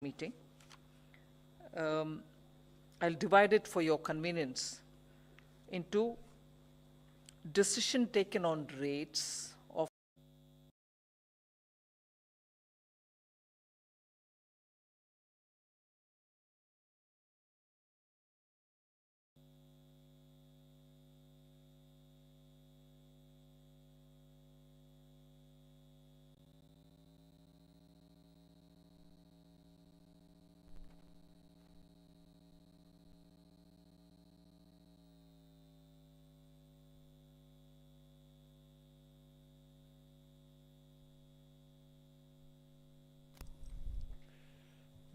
meeting. I'll divide it for your convenience into decision taken on rates of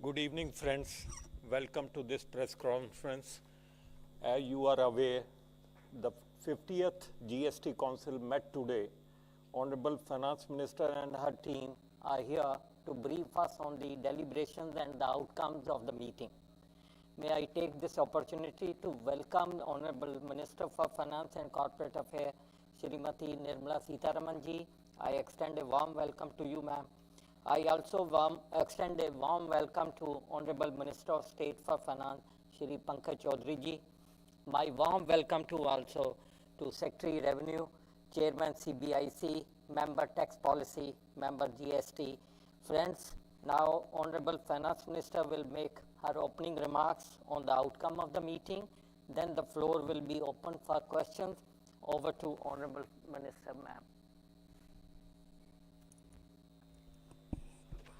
Good evening, friends. Welcome to this press conference. As you are aware, the 50th GST Council met today. Honorable Finance Minister and her team are here to brief us on the deliberations and the outcomes of the meeting. May I take this opportunity to welcome Honorable Minister for Finance and Corporate Affairs, Srimati Nirmala Sitharaman ji. I extend a warm welcome to you, ma'am. I also extend a warm welcome to Honorable Minister of State for Finance, Shri Pankaj Chaudhary ji. My warm welcome also to Secretary Revenue, Chairman CBIC, Member Tax Policy, Member GST. Friends, now Honorable Finance Minister will make her opening remarks on the outcome of the meeting. Then the floor will be open for questions. Over to Honorable Minister, ma'am.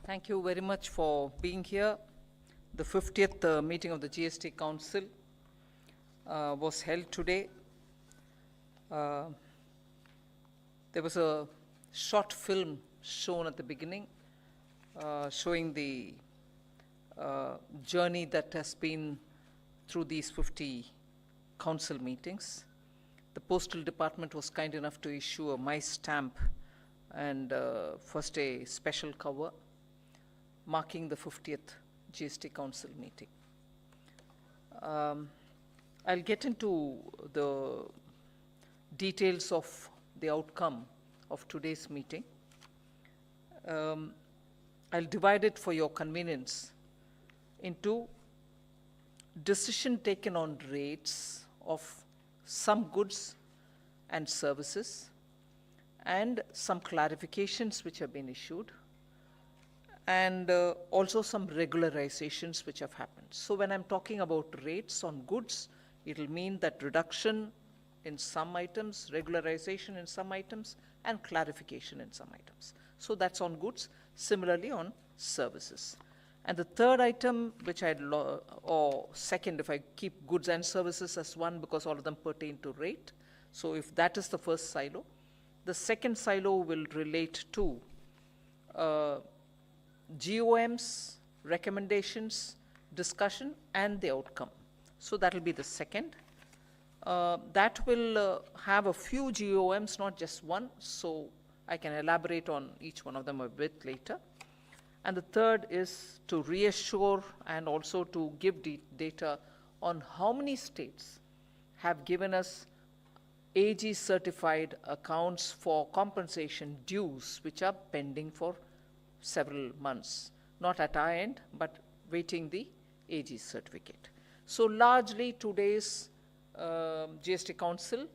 Thank you very much for being here. The 50th meeting of the GST Council was held today. There was a short film shown at the beginning showing the journey that has been through these 50 council meetings. The Postal Department was kind enough to issue a My Stamp and first a special cover marking the 50th GST Council meeting. I'll get into the details of the outcome of today's meeting. I'll divide it for your convenience into decision taken on rates of some goods and services and some clarifications which have been issued, and also some regularizations which have happened. So when I'm talking about rates on goods, it'll mean that reduction in some items, regularization in some items, and clarification in some items. So that's on goods, similarly on services. And the third item, which or second, if I keep goods and services as one because all of them pertain to rate. So if that is the first silo, the second silo will relate to GOMs, recommendations, discussion, and the outcome. So that will be the second. That will have a few GOMs, not just one, so I can elaborate on each one of them a bit later. And the third is to reassure and also to give data on how many states have given us AG certified accounts for compensation dues which are pending for several months, not at our end, but waiting the AG certificate. So largely today's GST Council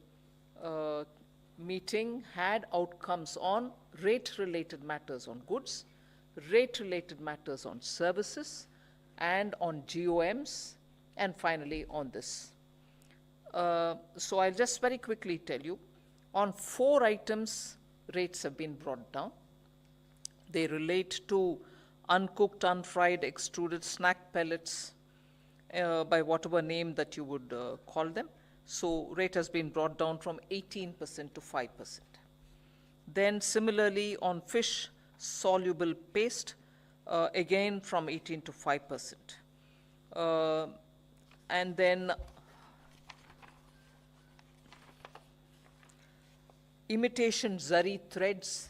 meeting had outcomes on rate-related matters on goods, rate-related matters on services, and on GOMs, and finally on this. So I'll just very quickly tell you, on 4 items, rates have been brought down. They relate to uncooked, unfried, extruded snack pellets, by whatever name that you would call them. So rate has been brought down from 18% to 5%. Then similarly on fish soluble paste, again from 18 to 5%. And then imitation zari threads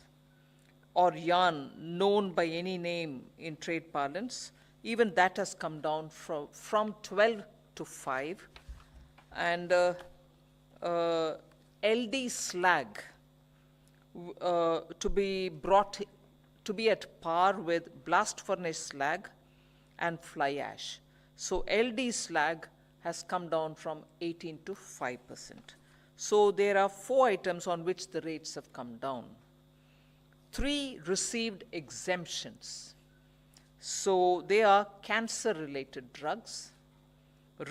or yarn known by any name in trade parlance, even that has come down from 12 to 5. And LD slag to be brought to be at par with blast furnace slag and fly ash. So LD slag has come down from 18 to 5%. So there are 4 items on which the rates have come down. 3 received exemptions. So they are cancer-related drugs,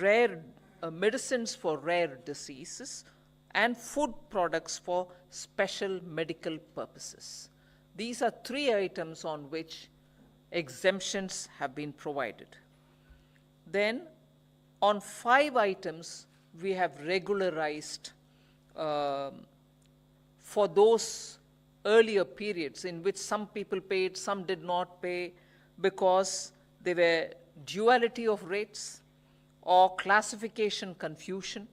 rare medicines for rare diseases, and food products for special medical purposes. These are 3 items on which exemptions have been provided. Then, on 5 items, we have regularized for those earlier periods in which some people paid, some did not pay, because there were duality of rates or classification confusion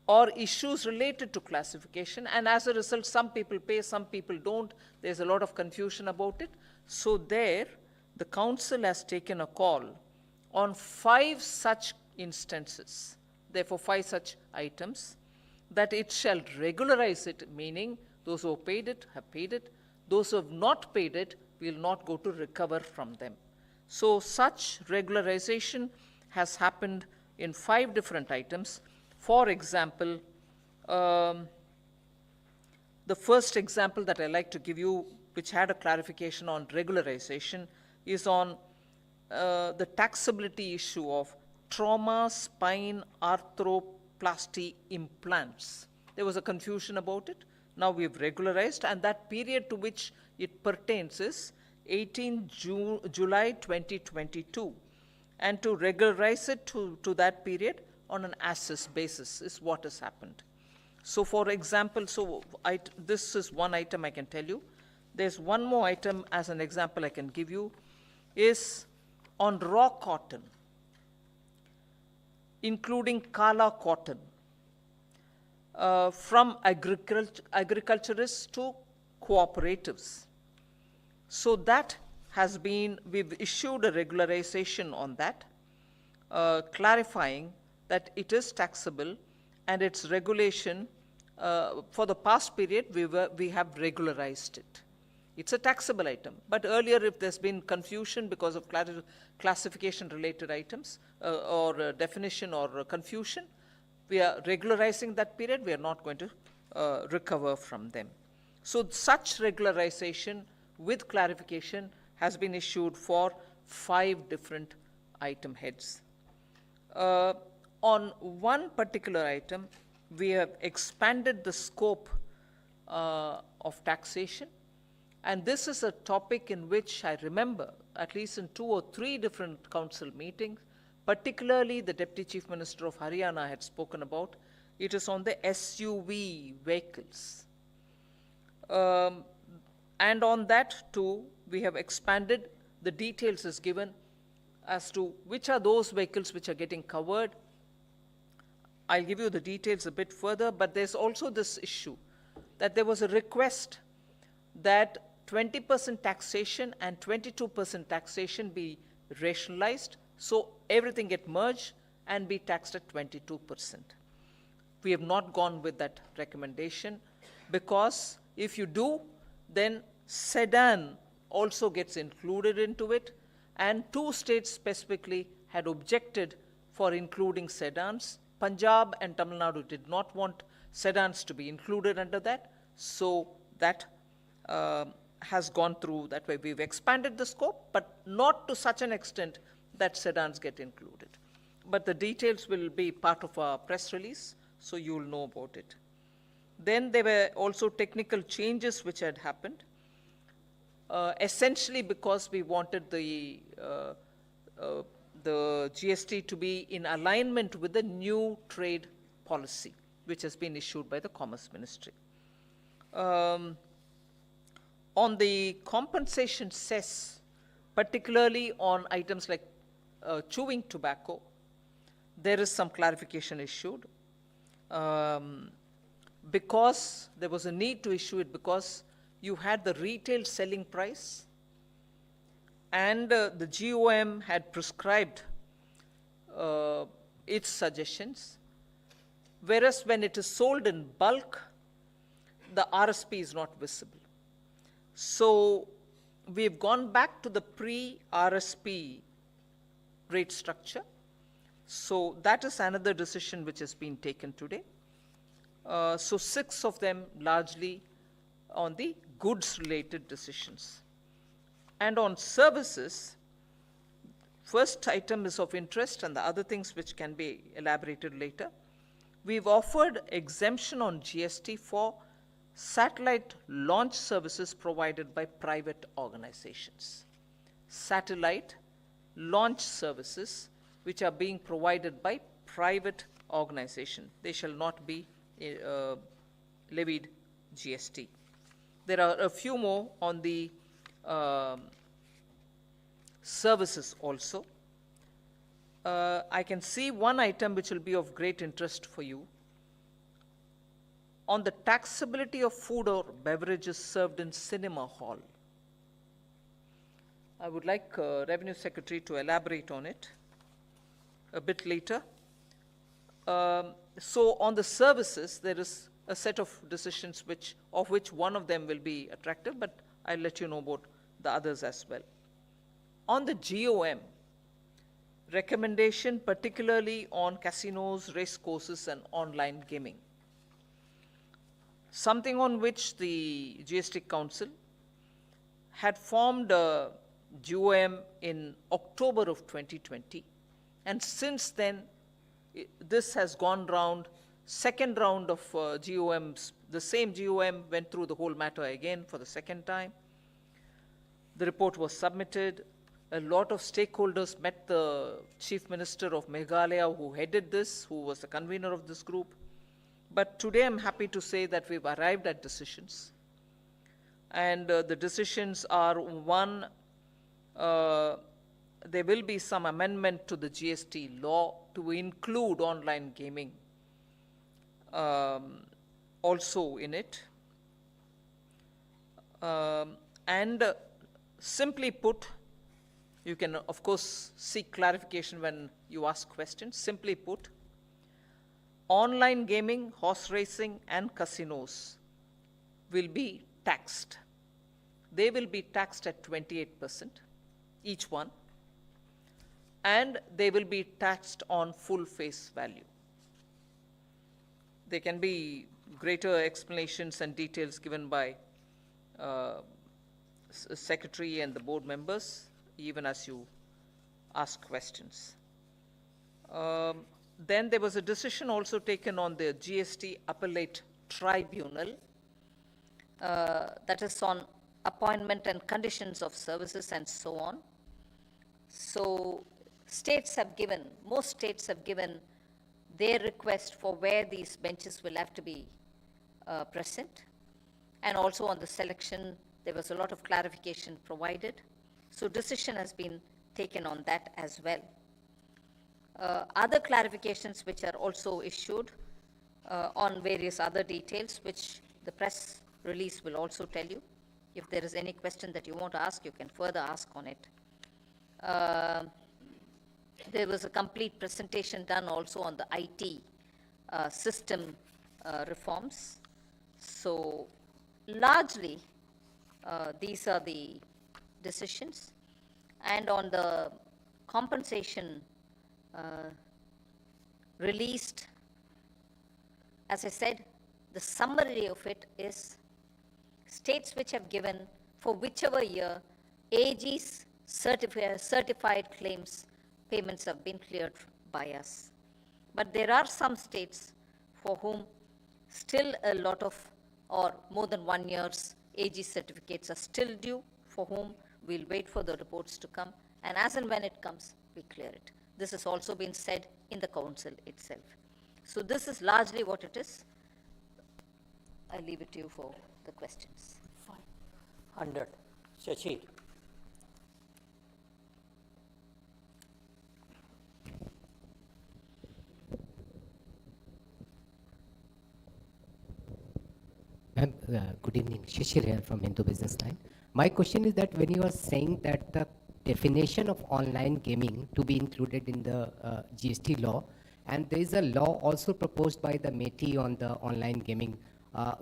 or issues related to classification, and as a result, some people pay, some people don't. There's a lot of confusion about it. So there, the council has taken a call on 5 such instances, therefore 5 such items, that it shall regularize it, meaning those who have paid it have paid it. Those who have not paid it will not go to recover from them. So such regularization has happened in 5 different items. For example, the first example that I like to give you, which had a clarification on regularization, is on the taxability issue of trauma spine arthroplasty implants. There was a confusion about it. Now we've regularized, and that period to which it pertains is 18 July 2022. And to regularize it to that period on an assess basis is what has happened. So for example, this is one item I can tell you. There's one more item as an example I can give you, is on raw cotton, including kala cotton, from agriculturists to cooperatives. So that has been, we've issued a regularization on that, clarifying that it is taxable, and its regulation for the past period we have regularized it. It's a taxable item, but earlier if there's been confusion because of classification related items or definition or confusion, we are regularizing that period. We are not going to recover from them. So such regularization with clarification has been issued for 5 different item heads. On one particular item, we have expanded the scope of taxation, and this is a topic in which I remember, at least in 2 or 3 different council meetings, particularly the Deputy Chief Minister of Haryana had spoken about. It is on the SUV vehicles. And on that too, we have expanded. The details is given as to which are those vehicles which are getting covered. I'll give you the details a bit further, but there's also this issue that there was a request that 20% taxation and 22% taxation be rationalized, so everything get merged and be taxed at 22%. We have not gone with that recommendation, because if you do, then sedan also gets included into it, and 2 states specifically had objected for including sedans. Punjab and Tamil Nadu did not want sedans to be included under that, so that has gone through that way. We've expanded the scope, but not to such an extent that sedans get included. But the details will be part of our press release, so you'll know about it. Then there were also technical changes which had happened, essentially because we wanted the GST to be in alignment with the new trade policy, which has been issued by the Commerce Ministry. On the compensation cess, particularly on items like chewing tobacco, there is some clarification issued. Because there was a need to issue it, because you had the retail selling price, and the GOM had prescribed its suggestions, whereas when it is sold in bulk, the RSP is not visible. So we've gone back to the pre-RSP rate structure. So that is another decision which has been taken today. So 6 of them largely on the goods-related decisions. And on services, first item is of interest and the other things which can be elaborated later. We've offered exemption on GST for satellite launch services provided by private organizations. Satellite launch services which are being provided by private organization. They shall not be levied GST. There are a few more on the services also. I can see one item which will be of great interest for you. On the taxability of food or beverages served in cinema hall. I would like Revenue Secretary to elaborate on it a bit later. So on the services, there is a set of decisions of which one of them will be attractive, but I'll let you know about the others as well. On the GOM, recommendation particularly on casinos, race courses, and online gaming. Something on which the GST Council had formed a GOM in October of 2020, and since then, this has gone round, second round of GOMs, the same GOM went through the whole matter again for the second time. The report was submitted. A lot of stakeholders met the Chief Minister of Meghalaya who headed this, who was the convener of this group. But today I'm happy to say that we've arrived at decisions. And the decisions are, one, there will be some amendment to the GST law to include online gaming also in it. And simply put, you can, of course, seek clarification when you ask questions. Simply put, online gaming, horse racing, and casinos will be taxed. They will be taxed at 28%, each one, and they will be taxed on full face value. There can be greater explanations and details given by Secretary and the board members, even as you ask questions. Then there was a decision also taken on the GST Appellate Tribunal, that is on appointment and conditions of services and so on. So states have given, most states have given their request for where these benches will have to be present. And also on the selection, there was a lot of clarification provided. So decision has been taken on that as well. Other clarifications which are also issued on various other details, which the press release will also tell you. If there is any question that you want to ask, you can further ask on it. There was a complete presentation done also on the IT system reforms. So largely, these are the decisions. And on the compensation released, as I said, the summary of it is states which have given for whichever year AG's certified claims payments have been cleared by us. But there are some states for whom still a lot of, or more than 1 year's AG certificates are still due, for whom we'll wait for the reports to come, and as and when it comes, we clear it. This has also been said in the council itself. So this is largely what it is. I leave it to you for the questions. 100. Shashi. Good evening, Shishir here from Hindu Business Line. My question is that when you are saying that the definition of online gaming to be included in the GST law, and there is a law also proposed by the MeitY on the online gaming,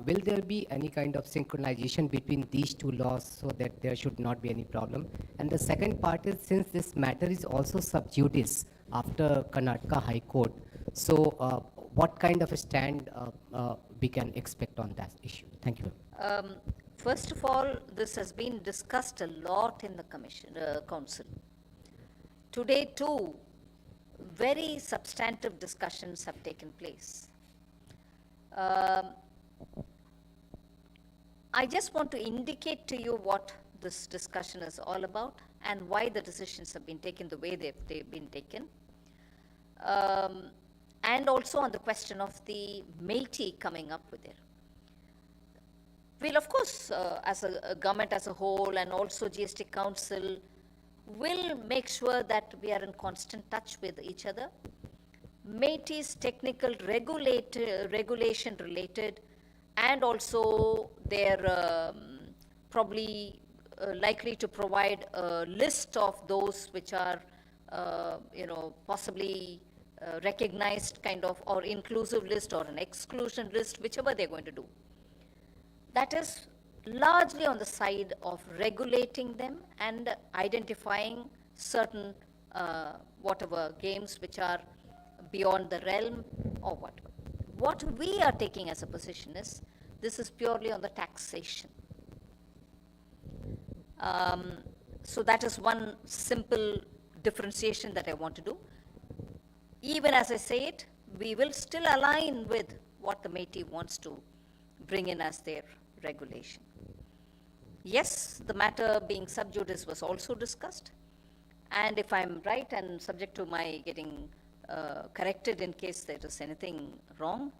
Will there be any kind of synchronization between these two laws so that there should not be any problem? And the second part is, since this matter is also sub judice after Karnataka High Court, so what kind of a stand we can expect on that issue? Thank you. First of all, this has been discussed a lot in the council. Today too, very substantive discussions have taken place. I just want to indicate to you what this discussion is all about and why the decisions have been taken the way they've been taken. And also on the question of the Métis coming up with it. We'll, of course, as a government as a whole and also GST Council, will make sure that we are in constant touch with each other. Métis technical regulation related, and also they're probably likely to provide a list of those which are, possibly recognized kind of, or inclusive list or an exclusion list, whichever they're going to do. That is largely on the side of regulating them and identifying certain whatever games which are beyond the realm or whatever. What we are taking as a position is, this is purely on the taxation. So that is one simple differentiation that I want to do. Even as I say it, we will still align with what the Métis wants to bring in as their regulation. Yes, the matter being sub judice was also discussed, and if I'm right and subject to my getting corrected in case there is anything wrong,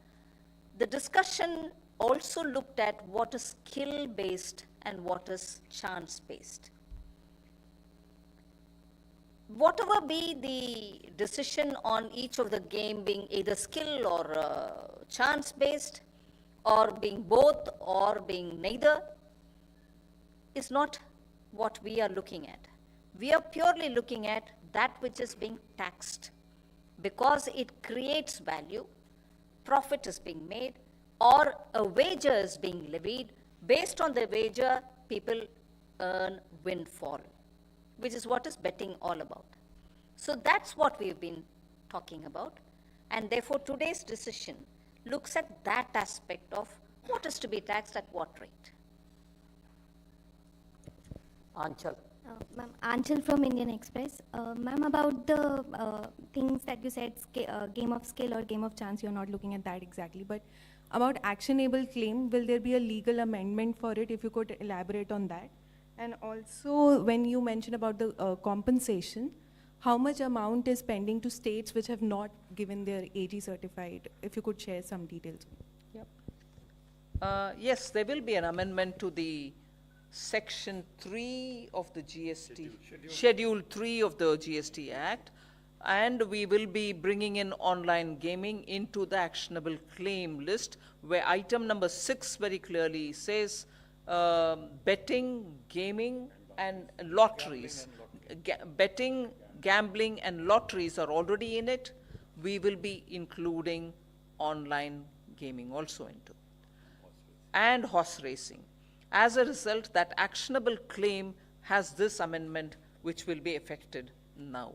the discussion also looked at what is skill-based and what is chance-based. Whatever be the decision on each of the game being either skill or chance-based, or being both or being neither, is not what we are looking at. We are purely looking at that which is being taxed, because it creates value, profit is being made, or a wager is being levied. Based on the wager, people earn windfall, which is what is betting all about. So that's what we've been talking about, and therefore today's decision looks at that aspect of what is to be taxed at what rate. Anchal. Ma'am, Anchal from Indian Express. Ma'am, about the things that you said, game of skill or game of chance, you're not looking at that exactly, but about actionable claim, will there be a legal amendment for it, if you could elaborate on that? And also, when you mentioned about the compensation, how much amount is pending to states which have not given their AG certified? If you could share some details. Yep. Yes, there will be an amendment to the Section 3 of the GST, Schedule 3 of the GST Act, and we will be bringing in online gaming into the actionable claim list, where item number 6 very clearly says betting, gaming, and lotteries. Betting, gambling, and lotteries are already in it. We will be including online gaming also into it, and horse racing. As a result, that actionable claim has this amendment which will be effected now.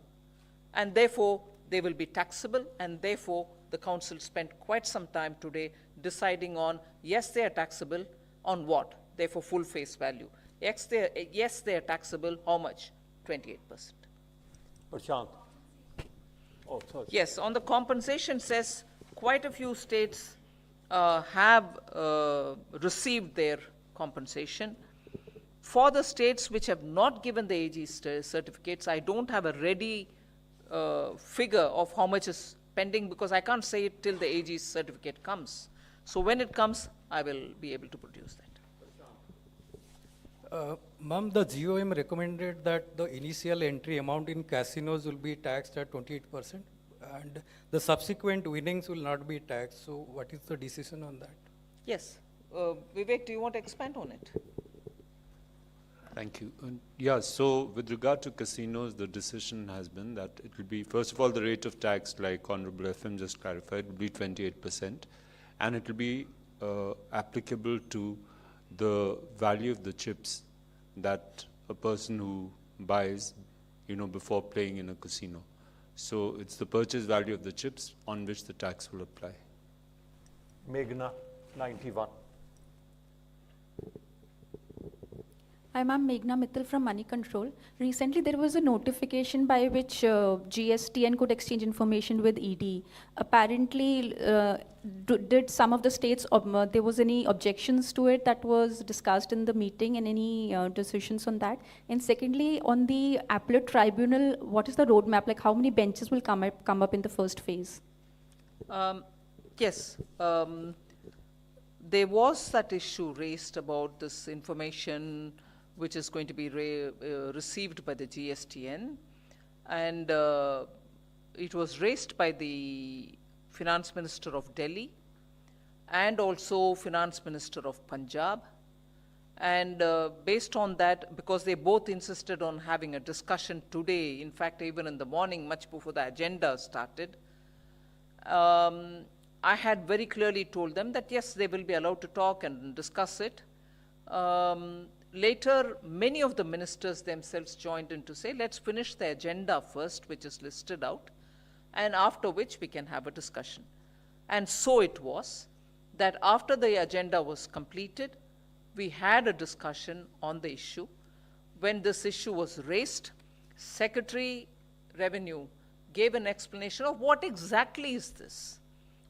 And therefore, they will be taxable, and therefore, the council spent quite some time today deciding on, yes, they are taxable, on what? Therefore, full face value. Yes, they are taxable, how much? 28%. Prashant. Oh, sorry. Yes, on the compensation says quite a few states have received their compensation. For the states which have not given the AG certificates, I don't have a ready figure of how much is pending, because I can't say it till the AG certificate comes. So when it comes, I will be able to produce that. Ma'am, the GOM recommended that the initial entry amount in casinos will be taxed at 28%, and the subsequent winnings will not be taxed. So what is the decision on that? Yes. Vivek, do you want to expand on it? Thank you. Yeah, so with regard to casinos, the decision has been that it will be, first of all, the rate of tax, like Honorable FM just clarified, will be 28%, and it will be applicable to the value of the chips that a person who buys, before playing in a casino. So it's the purchase value of the chips on which the tax will apply. Meghna, 91. I'm Meghna Mittal from Money Control. Recently, there was a notification by which GSTN could exchange information with ED. Apparently, did some of the states, there was any objections to it that was discussed in the meeting and any decisions on that? And secondly, on the appellate tribunal, what is the roadmap? Like how many benches will come up in the first phase? Yes, there was that issue raised about this information which is going to be received by the GSTN, and it was raised by the Finance Minister of Delhi and also Finance Minister of Punjab, and based on that, because they both insisted on having a discussion today, in fact even in the morning much before the agenda started, I had very clearly told them that yes, they will be allowed to talk and discuss it. Later, many of the ministers themselves joined in to say, let's finish the agenda first, which is listed out, and after which we can have a discussion. And so it was that after the agenda was completed, we had a discussion on the issue. When this issue was raised, Secretary Revenue gave an explanation of what exactly is this,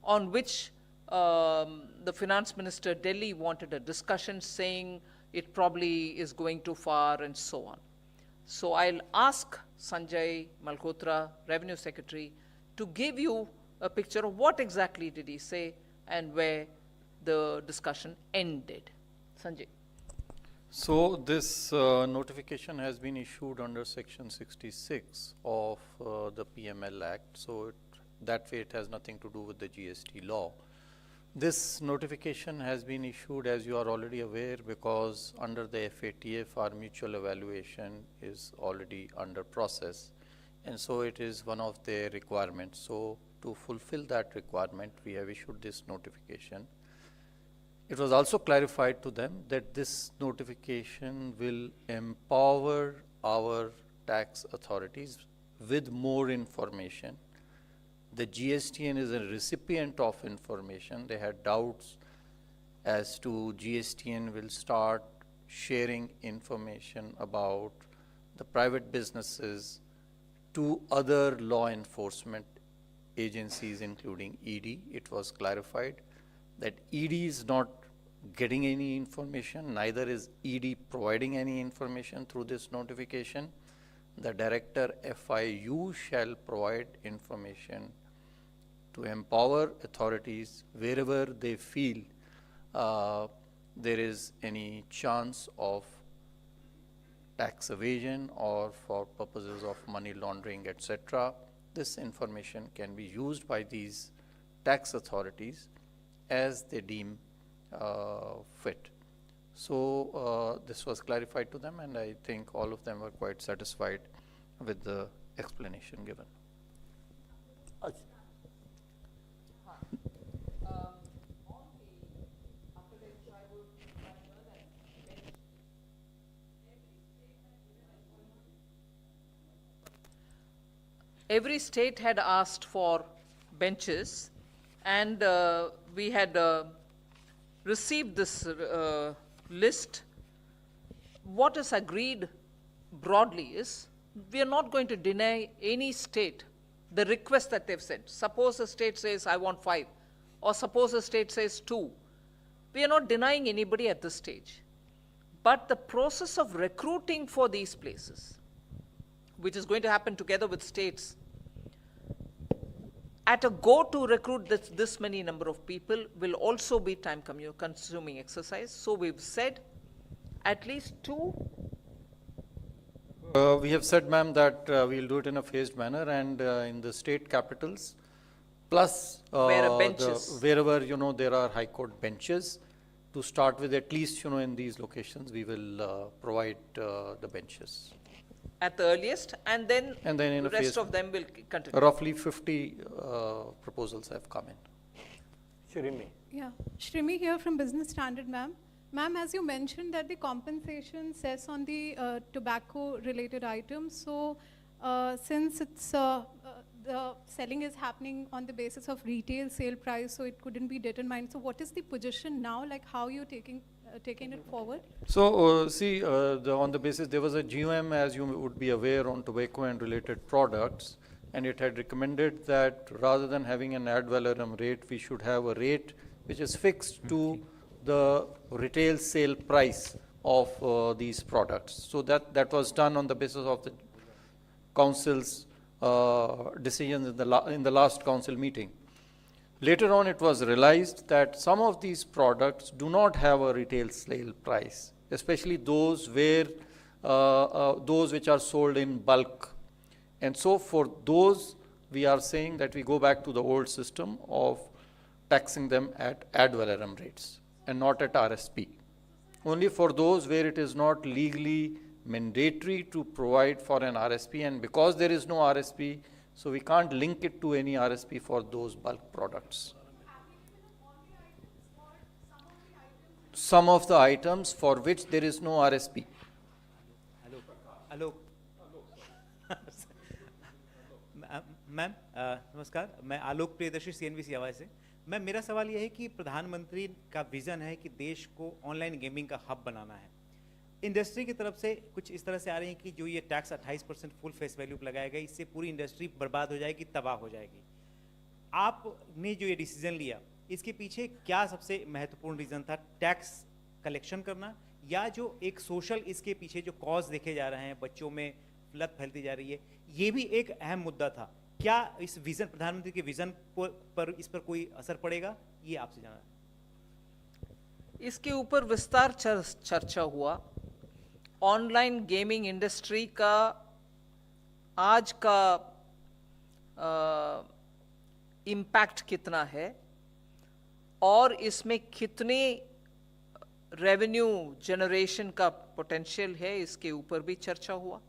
on which the Finance Minister Delhi wanted a discussion, saying it probably is going too far and so on. So I'll ask Sanjay Malhotra, Revenue Secretary, to give you a picture of what exactly did he say and where the discussion ended. Sanjay. So this notification has been issued under Section 66 of the PML Act. So that way it has nothing to do with the GST law. This notification has been issued, as you are already aware, because under the FATF our mutual evaluation is already under process, and so it is one of their requirements. So to fulfill that requirement, we have issued this notification. It was also clarified to them that this notification will empower our tax authorities with more information. The GSTN is a recipient of information. They had doubts as to GSTN will start sharing information about the private businesses to other law enforcement agencies, including ED. It was clarified that ED is not getting any information, neither is ED providing any information through this notification. The Director FIU shall provide information to empower authorities wherever they feel there is any chance of tax evasion or for purposes of money laundering, etc. This information can be used by these tax authorities as they deem fit. So this was clarified to them, and I think all of them were quite satisfied with the explanation given. Every state had asked for benches, and we had received this list. What is agreed broadly is we are not going to deny any state the request that they've sent. Suppose a state says, I want 5, or suppose a state says 2. We are not denying anybody at this stage. But the process of recruiting for these places, which is going to happen together with states, at a go to recruit this many number of people will also be time consuming exercise. So we've said at least 2. We have said, ma'am, that we'll do it in a phased manner, and in the state capitals, plus wherever there are high court benches, to start with, at least in these locations we will provide the benches. At the earliest, and then in the rest of them will continue. Roughly 50 proposals have come in. Shrimi. Yeah, Shrimi here from Business Standard, ma'am. Ma'am, as you mentioned that the compensation cess on the tobacco-related items, so since it's the selling is happening on the basis of retail sale price, so it couldn't be determined. So what is the position now? Like how you're taking it forward? So, see, on the basis, there was a GUM, as you would be aware, on tobacco and related products, and it had recommended that rather than having an ad valorem rate, we should have a rate which is fixed to the retail sale price of these products. So that was done on the basis of the council's decisions in the last council meeting. Later on, it was realized that some of these products do not have a retail sale price, especially those where those which are sold in bulk. And so for those, we are saying that we go back to the old system of taxing them at ad valorem rates and not at RSP. Only for those where it is not legally mandatory to provide for an RSP, and because there is no RSP, so we can't link it to any RSP for those bulk products. Some of the items for which there is no RSP. Hello. Ma'am नमस्कार, मैं आलोक Priyadarshi CNBC आवाज़ से। Ma'am, मेरा सवाल यह है कि प्रधानमंत्री का विज़न है कि देश को ऑनलाइन गेमिंग का हब बनाना है। इंडस्ट्री की तरफ से कुछ इस तरह से आ रही है कि जो ये टैक्स 28% फुल फेस वैल्यू पर लगाएगा, इससे पूरी इंडस्ट्री बर्बाद हो जाएगी, तबाह हो जाएगी। आपने जो ये डिसीजन लिया, इसके पीछे क्या सबसे महत्वपूर्ण रीज़न था? टैक्स कलेक्शन करना, या जो एक सोशल इसके पीछे जो कॉज देखे जा रहे हैं, बच्चों में लत फैलती जा रही है, ये भी एक अहम मुद्दा था। क्या इस विजन, प्रधानमंत्री के विजन पर इस पर कोई असर पड़ेगा? ये आपसे जानना है। इसके ऊपर विस्तार चर्चा हुआ। ऑनलाइन गेमिंग इंडस्ट्री का आज का इम्पैक्ट कितना है और इसमें कितने रेवेन्यू जनरेशन का पोटेंशियल है, इसके ऊपर भी चर्चा हुआ।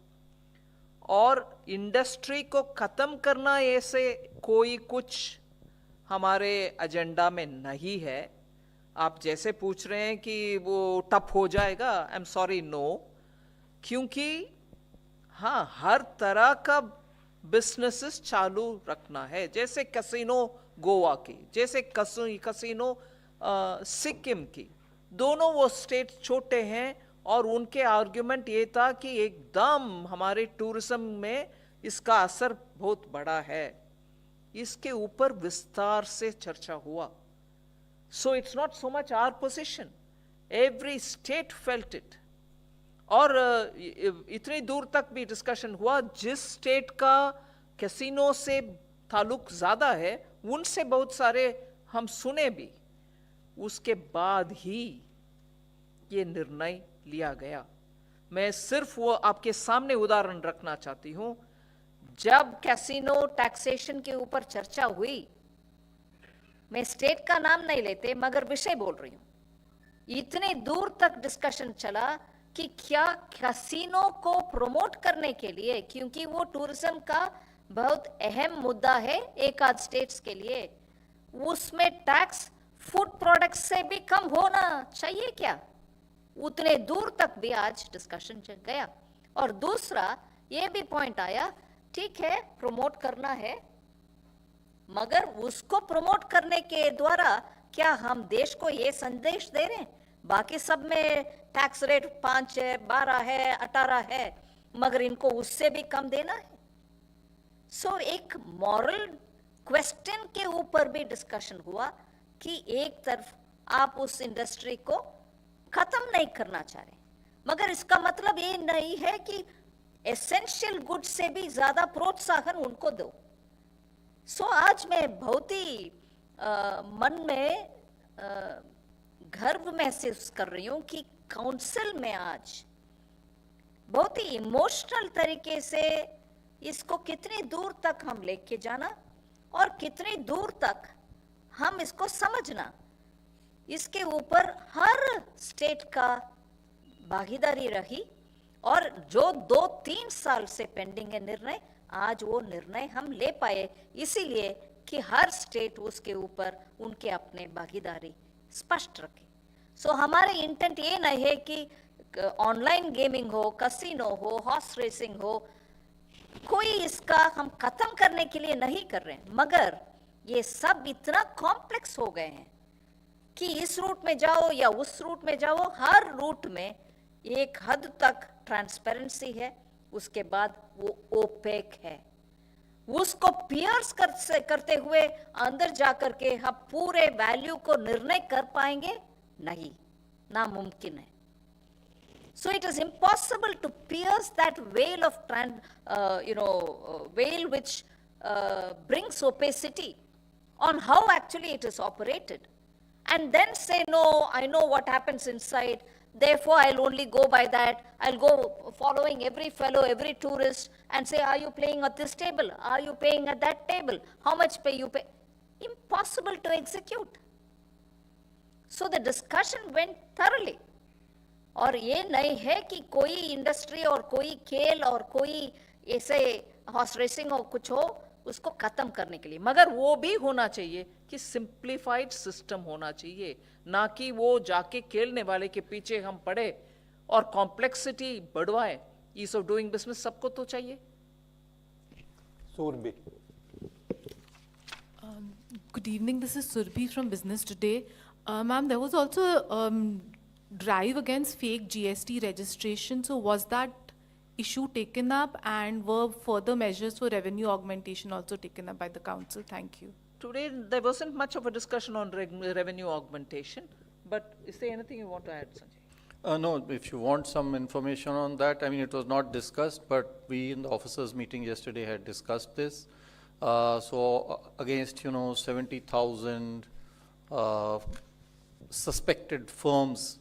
और इंडस्ट्री को ख़त्म करना ऐसे कोई कुछ हमारे एजेंडा में नहीं है। आप जैसे पूछ रहे हैं कि वो टफ हो जाएगा, आई एम सॉरी, नो, क्योंकि हाँ, हर तरह का बिजनेसेस चालू रखना है। जैसे कैसीनो गोवा की, जैसे कैसीनो सिक्किम की, दोनों वो स्टेट छोटे हैं और उनके आर्ग्यूमेंट ये था कि एकदम हमारे टूरिज्म में इसका असर बहुत बड़ा है। इसके ऊपर विस्तार से चर्चा हुआ। So it's not so much our position, every state felt it. और इतनी दूर तक भी डिस्कशन हुआ, जिस स्टेट का कैसीनो से ताल्लुक ज़्यादा है उनसे बहुत सारे हम सुने भी, उसके बाद ही ये निर्णय लिया गया। मैं सिर्फ वो आपके सामने उदाहरण रखना चाहती हूँ। जब कैसीनो टैक्सेशन के ऊपर चर्चा हुई, मैं स्टेट का नाम नहीं लेते मगर विषय बोल रही हूँ, इतने दूर तक डिस्कशन चला कि क्या कैसीनो को प्रमोट करने के लिए, क्योंकि वो टूरिज्म का बहुत अहम मुद्दा है एक आध स्टेट्स के लिए, उसमें टैक्स फूड प्रोडक्ट्स से भी कम होना चाहिए क्या? उतने दूर तक भी आज डिस्कशन चल गया। और दूसरा ये भी पॉइंट आया, ठीक है प्रमोट करना है, मगर उसको प्रमोट करने के द्वारा क्या हम देश को ये संदेश दे रहे हैं बाकी सब में टैक्स रेट 5 है, 12 है, 18 है, मगर इनको उससे भी कम देना है? सो एक मॉरल क्वेश्चन के ऊपर भी डिस्कशन हुआ कि एक तरफ आप उस इंडस्ट्री को खत्म नहीं करना चाह रहे, मगर इसका मतलब ये नहीं है कि एसेंशियल गुड्स से भी ज्यादा प्रोत्साहन उनको दो। सो आज मैं बहुत ही मन में गर्व महसूस कर रही हूँ कि काउंसिल में आज बहुत ही इमोशनल तरीके से इसको कितनी दूर तक हम लेके जाना और कितनी दूर तक हम इसको समझना, इसके ऊपर हर स्टेट का भागीदारी रही। और जो 2-3 साल से पेंडिंग है निर्णय, आज वो निर्णय हम ले पाए, इसीलिए कि हर स्टेट उसके ऊपर उनके अपने भागीदारी स्पष्ट रखे। सो हमारे इंटेंट ये नहीं है कि ऑनलाइन गेमिंग हो, कसिनो हो, हॉर्स रेसिंग हो, कोई इसका हम खत्म करने के लिए नहीं कर रहे हैं, मगर ये सब इतना कॉम्प्लेक्स हो गए हैं कि इस रूट में जाओ या उस रूट में जाओ, हर रूट में एक हद तक ट्रांसपेरेंसी है, उसके बाद वो ओपेक है। उसको पियर्स करते हुए अंदर जाकर के हम पूरे वैल्यू को निर्णय कर पाएंगे नहीं, नामुमकिन है। So it is impossible to pierce that veil of veil which brings opacity on how actually it is operated, and then say, no, I know what happens inside, therefore I'll only go by that. I'll go following every fellow, every tourist, and say, are you playing at this table? Are you paying at that table? How much pay you pay? Impossible to execute. So the discussion went thoroughly. और ये नहीं है कि कोई industry और कोई खेल और कोई ऐसे हॉर्स रेसिंग हो कुछ हो उसको खत्म करने के लिए, मगर वो भी होना चाहिए कि सिंप्लीफाइड सिस्टम होना चाहिए, ना कि वो जाके खेलने वाले के पीछे हम पड़े और कॉम्प्लेक्सिटी बढ़वाए। ईज ऑफ डूइंग बिजनेस सबको तो चाहिए। Surbi. Good evening, this is Surbi from Business Today. Ma'am, there was also a drive against fake GST registration. So was that issue taken up, and were further measures for revenue augmentation also taken up by the council? Thank you. Today, there wasn't much of a discussion on revenue augmentation, but is there anything you want to add, Sanjay? No, if you want some information on that, I mean, it was not discussed, but we in the officers meeting yesterday had discussed this. Against, 70,000 suspected firms,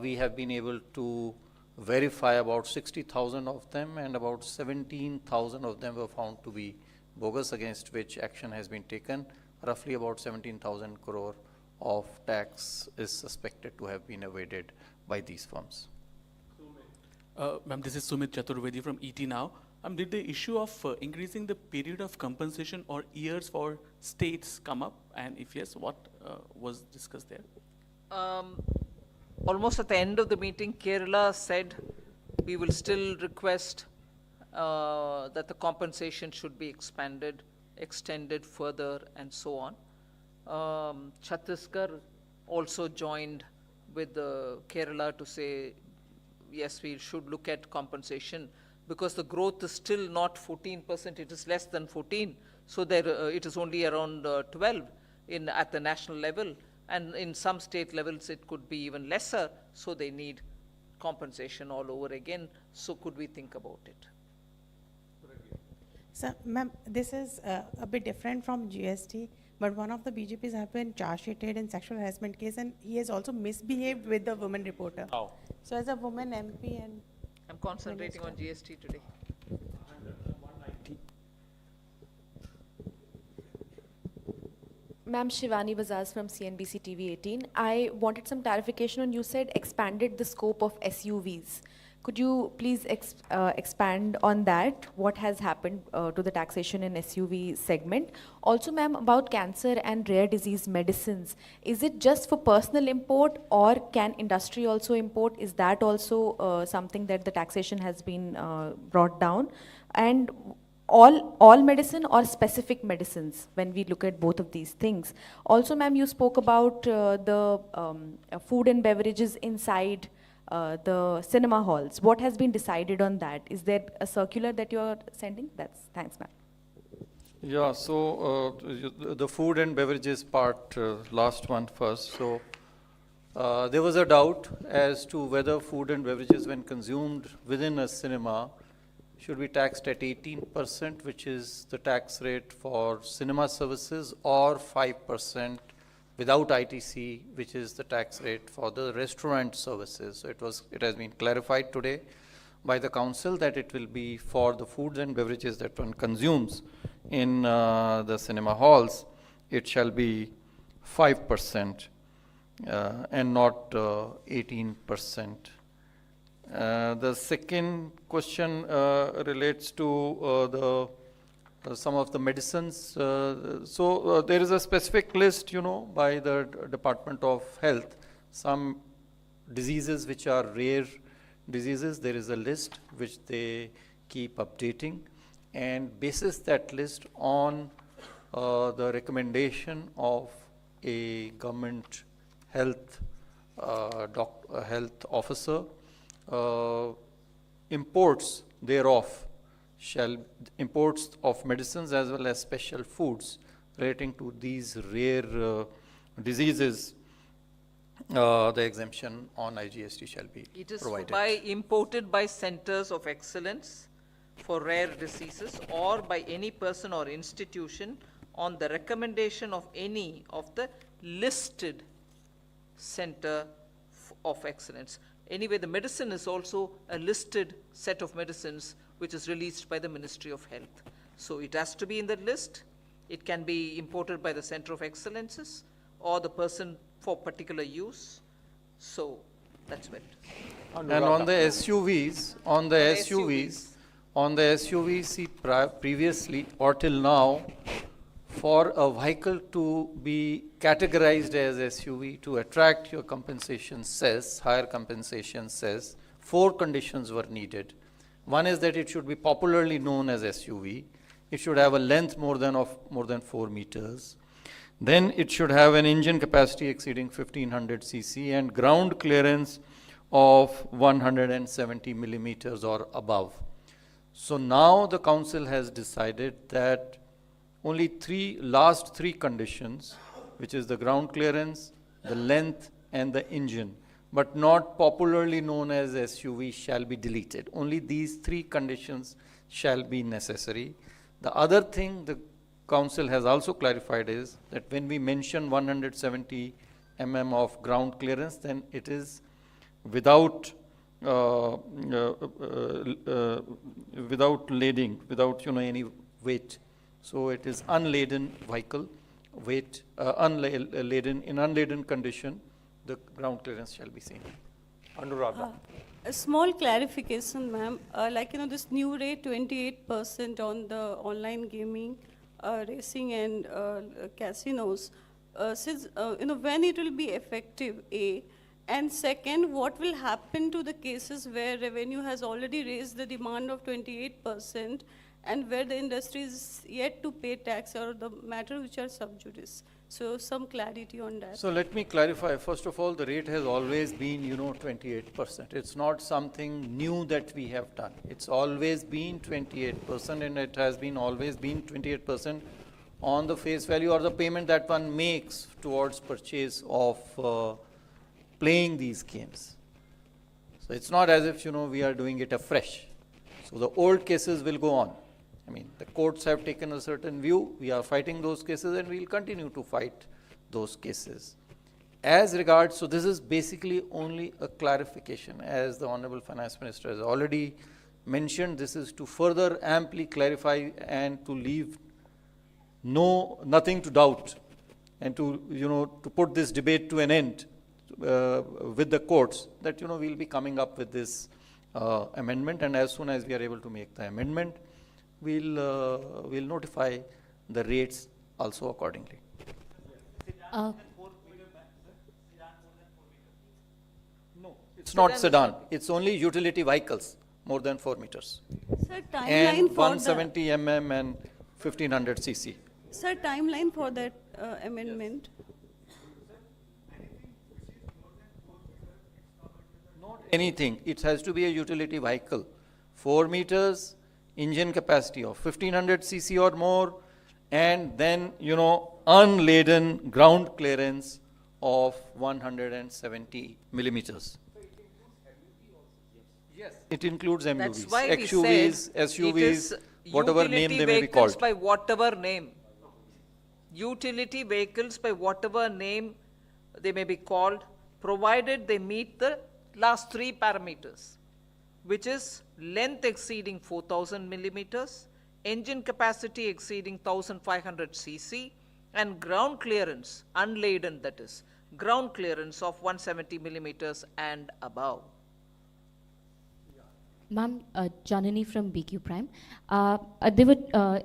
we have been able to verify about 60,000 of them, and about 17,000 of them were found to be bogus, against which action has been taken. Roughly about 17,000 crore of tax is suspected to have been evaded by these firms. Ma'am, this is Sumit Chaturvedi from ET Now. Did the issue of increasing the period of compensation or years for states come up? And if yes, what was discussed there? Almost at the end of the meeting, Kerala said we will still request that the compensation should be extended further, and so on. Chhattisgarh also joined with Kerala to say, yes, we should look at compensation, because the growth is still not 14%, it is less than 14. So there, it is only around 12 at the national level. And in some state levels, it could be even lesser, so they need compensation all over again. So could we think about it? So, ma'am, this is a bit different from GST, but one of the BJPs have been charge sheeted in sexual harassment case, and he has also misbehaved with the woman reporter. How? So as a woman MP and... I'm concentrating on GST today. Ma'am, Shivani Bajaj from CNBC TV 18. I wanted some clarification on, you said expanded the scope of SUVs. Could you please expand on that? What has happened to the taxation in SUV segment? Also, ma'am, about cancer and rare disease medicines, is it just for personal import, or can industry also import? Is that also something that the taxation has been brought down? And all medicine or specific medicines when we look at both of these things? Also, ma'am, you spoke about the food and beverages inside the cinema halls. What has been decided on that? Is there a circular that you are sending? Thanks, ma'am. Yeah, so the food and beverages part, last one first. So there was a doubt as to whether food and beverages, when consumed within a cinema, should be taxed at 18%, which is the tax rate for cinema services, or 5% without ITC, which is the tax rate for the restaurant services. So it has been clarified today by the council that it will be for the foods and beverages that one consumes in the cinema halls, it shall be 5% and not 18%. The second question relates to the some of the medicines. So there is a specific list, by the Department of Health. Some diseases which are rare diseases, there is a list which they keep updating, and basis that list on the recommendation of a government health health officer, imports thereof imports of medicines as well as special foods relating to these rare diseases, the exemption on IGST shall be It is provided. imported by centers of excellence for rare diseases or by any person or institution on the recommendation of any of the listed center of excellence. Anyway, the medicine is also a listed set of medicines which is released by the Ministry of Health. So it has to be in the list. It can be imported by the Center of Excellences or the person for particular use. So that's it. And on the SUVs, see, previously or till now, for a vehicle to be categorized as SUV to attract your compensation cess, higher compensation cess, 4 conditions were needed. One is that it should be popularly known as SUV. It should have a length more than 4 meters. Then it should have an engine capacity exceeding 1500 cc and ground clearance of 170 millimeters or above. So now the council has decided that only last three conditions, which is the ground clearance, the length and the engine, but not popularly known as SUV, shall be deleted. Only these 3 conditions shall be necessary. The other thing the council has also clarified is that when we mention 170 mm of ground clearance, then it is without lading, without any weight. So it is unladen vehicle, weight unladen, in unladen condition, the ground clearance shall be seen. Anuradha. A small clarification, ma'am. This new rate, 28% on the online gaming, racing and casinos. Since, when it will be effective, A, and second, what will happen to the cases where revenue has already raised the demand of 28% and where the industry is yet to pay tax, or the matter which are sub judice? So some clarity on that. So let me clarify. First of all, the rate has always been, 28%. It's not something new that we have done. It's always been 28%, and it has been always been 28% on the face value or the payment that one makes towards purchase of playing these games. So it's not as if, we are doing it afresh. So the old cases will go on. I mean, the courts have taken a certain view. We are fighting those cases and we will continue to fight those cases. As regards, so this is basically only a clarification. As the Honorable Finance Minister has already mentioned, this is to further amply clarify and to leave nothing to doubt, and to, to put this debate to an end with the courts, that, we'll be coming up with this amendment, and as soon as we are able to make the amendment, we'll notify the rates also accordingly. No, it's not sedan. It's only utility vehicles more than 4 meters. Sir, timeline And for 170 mm and 1500 cc. Sir, timeline for that amendment? Anything. It has to be a utility vehicle. 4 meters, engine capacity of 1500 cc or more, and then, unladen ground clearance of 170 millimeters. Yes, it includes MUVs, That's why we XUVs, said SUVs, it is whatever name they may be vehicles called. by whatever name. Utility vehicles by whatever name they may be called, provided they meet the last 3 parameters, which is length exceeding 4000 millimeters, engine capacity exceeding 1500 cc, and ground clearance, unladen that is, ground clearance of 170 millimeters and above. Ma'am, Janani from BQ Prime.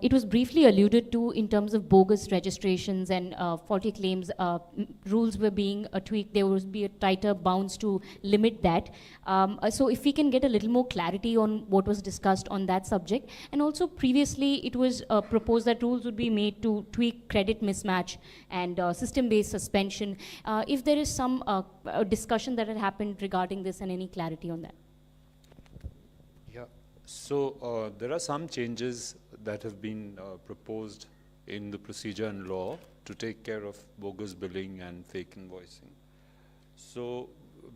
It was briefly alluded to in terms of bogus registrations and faulty claims. Rules were being tweaked. There would be a tighter bounds to limit that. So if we can get a little more clarity on what was discussed on that subject. And also previously it was proposed that rules would be made to tweak credit mismatch and system-based suspension. If there is some discussion that had happened regarding this and any clarity on that. Yeah, so there are some changes that have been proposed in the procedure and law to take care of bogus billing and fake invoicing. So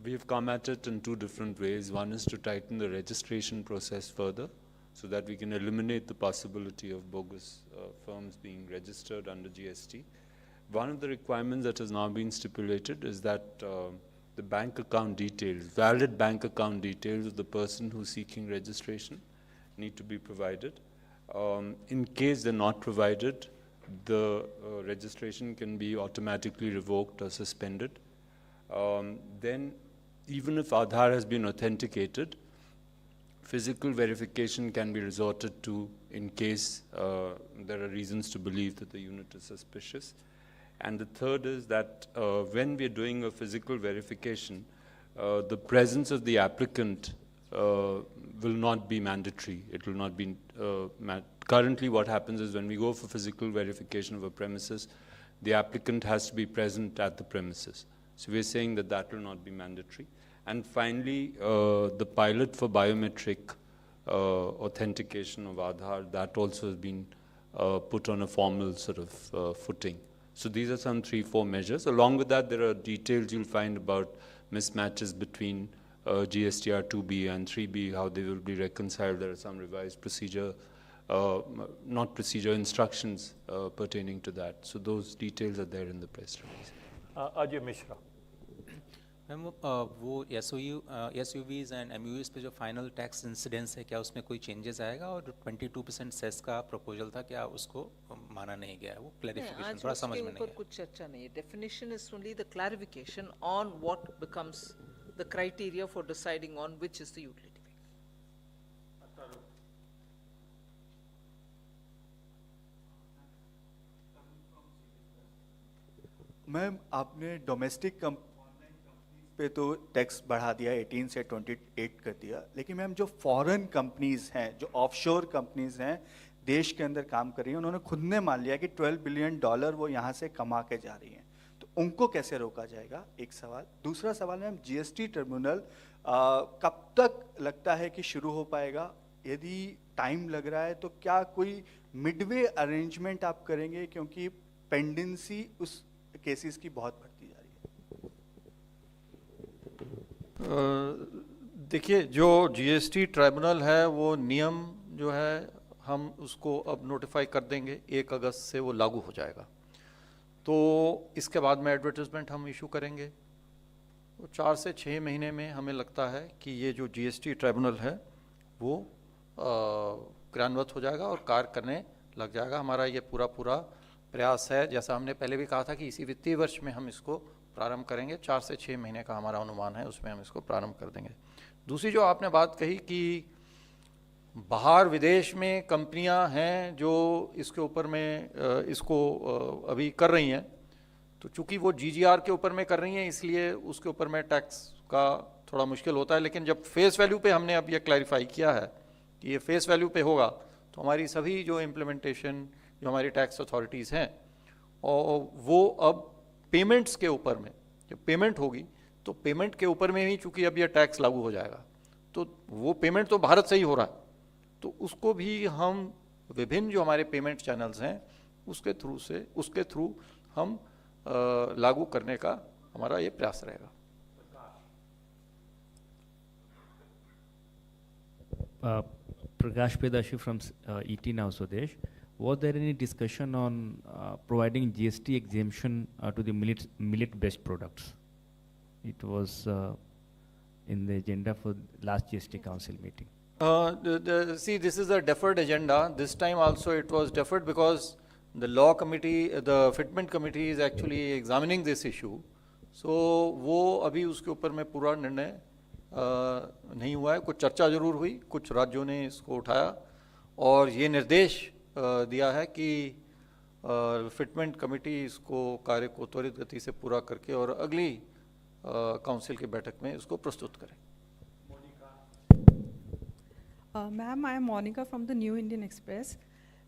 we've come at it in two different ways. One is to tighten the registration process further so that we can eliminate the possibility of bogus firms being registered under GST. One of the requirements that has now been stipulated is that the bank account details, valid bank account details of the person who's seeking registration need to be provided. In case they're not provided, the registration can be automatically revoked or suspended. Then, even if Aadhaar has been authenticated, physical verification can be resorted to in case there are reasons to believe that the unit is suspicious. And the third is that when we are doing a physical verification, the presence of the applicant will not be mandatory. It will not be, currently what happens is when we go for physical verification of a premises, the applicant has to be present at the premises. So we're saying that that will not be mandatory. And finally, the pilot for biometric authentication of Aadhaar, that also has been put on a formal sort of footing. So these are some 3-4 measures. Along with that, there are details you'll find about mismatches between GSTR 2B and 3B, how they will be reconciled. There are some revised procedure, not procedure, instructions pertaining to that. So those details are there in the press release. Ajay Mishra. Ma'am वो SUVs and MUVs पे जो final tax incidence है, क्या उसमें कोई changes आएगा? और 22% cess का प्रपोजल था, क्या उसको माना नहीं गया है? वो क्लैरिफिकेशन थोड़ा समझ में नहीं है। कुछ चर्चा नहीं है। Definition is only the clarification on what becomes the criteria for deciding on which is the utility vehicle. Ma'am, आपने डोमेस्टिक पे तो टैक्स बढ़ा दिया, 18 से 28 कर दिया, लेकिन मैम जो फॉरेन कंपनीज हैं, जो ऑफशोर कंपनीज हैं, देश के अंदर काम कर रही हैं, उन्होंने खुद ने मान लिया कि $12 बिलियन वो यहाँ से कमा के जा रही हैं, तो उनको कैसे रोका जाएगा? एक सवाल। दूसरा सवाल मैम, GST टर्मिनल कब तक लगता है कि शुरू हो पाएगा? यदि टाइम लग रहा है तो क्या कोई मिडवे अरेंजमेंट आप करेंगे, क्योंकि पेंडेंसी उस केसेस की बहुत बढ़ती जा रही है? देखिए, जो GST ट्राइब्यूनल है वो नियम जो है हम उसको अब नोटिफाई कर देंगे, 1 अगस्त से वो लागू हो जाएगा। तो इसके बाद में एडवर्टाइजमेंट हम इशू करेंगे, तो 4 से 6 महीने में हमें लगता है कि ये जो GST ट्राइब्यूनल है वो क्रियान्वित हो जाएगा और कार्य करने लग जाएगा। हमारा ये पूरा प्रयास है, जैसा हमने पहले भी कहा था कि इसी वित्तीय वर्ष में हम इसको प्रारंभ करेंगे। 4 से 6 महीने का हमारा अनुमान है, उसमें हम इसको प्रारंभ कर देंगे। दूसरी जो आपने बात कही कि बाहर विदेश में कंपनियां हैं जो इसके ऊपर में इसको अभी कर रही हैं, तो चूंकि वो GGR के ऊपर में कर रही हैं इसलिए उसके ऊपर में टैक्स का थोड़ा मुश्किल होता है, लेकिन जब फेस वैल्यू पे हमने अब ये क्लैरिफाई किया है कि ये फेस वैल्यू पे होगा, तो हमारी सभी जो इम्प्लीमेंटेशन जो हमारी टैक्स अथॉरिटीज़ हैं और वो अब पेमेंट्स के ऊपर में, जब पेमेंट होगी तो पेमेंट के ऊपर में ही चूंकि अब यह टैक्स लागू हो जाएगा, तो वो पेमेंट तो भारत से ही हो रहा है, तो उसको भी हम विभिन्न जो हमारे पेमेंट चैनल्स हैं उसके थ्रू हम लागू करने का हमारा ये प्रयास रहेगा। Prakash Pedashi from ET Now Swadesh. Was there any discussion on providing GST exemption to the millet-based products? It was in the agenda for last GST Council meeting. See, this is a deferred agenda. This time also it was deferred because the law committee, the fitment committee is actually examining this issue. So वो अभी उसके ऊपर में पूरा निर्णय नहीं हुआ है। कुछ चर्चा जरूर हुई, कुछ राज्यों ने इसको उठाया और ये निर्देश दिया है कि फिटमेंट कमेटी इसको कार्य को त्वरित गति से पूरा करके और अगली काउंसिल की बैठक में इसको प्रस्तुत करें। Ma'am, I am Monica from the New Indian Express.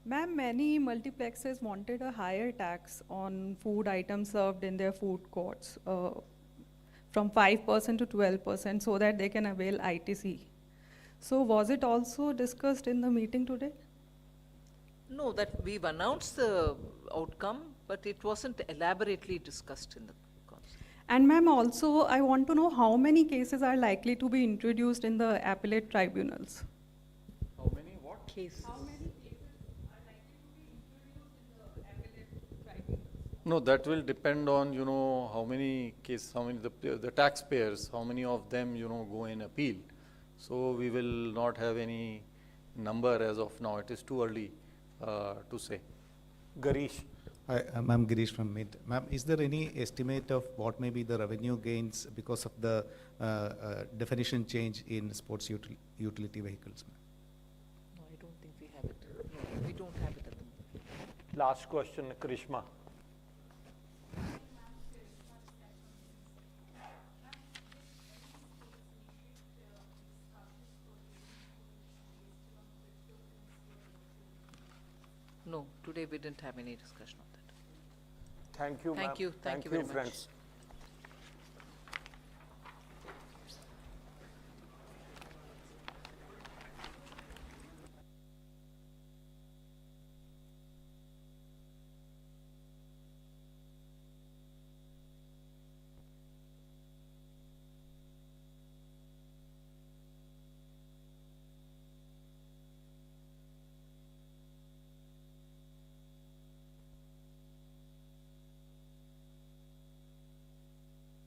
Ma'am, many multiplexes wanted a higher tax on food items served in their food courts, from 5% to 12%, so that they can avail ITC. So was it also discussed in the meeting today? No, that we've announced the outcome, but it wasn't elaborately discussed in the council. And ma'am, also I want to know how many cases are likely to be introduced in the appellate tribunals? How many what? Cases. How many cases are likely to be introduced in the appellate tribunals? No, that will depend on, you know, how many cases, how many, the taxpayers, how many of them, you know, go in appeal. So we will not have any number as of now. It is too early to say. Garish. Hi, I'm Girish from Mint. Ma'am, is there any estimate of what may be the revenue gains because of the definition change in sports utility vehicles? No, I don't think we have it. No, we don't have it at the moment. Last question, Karishma. No, today we didn't have any discussion on that. Thank you, ma'am. Thank you. Thank you very much. friends.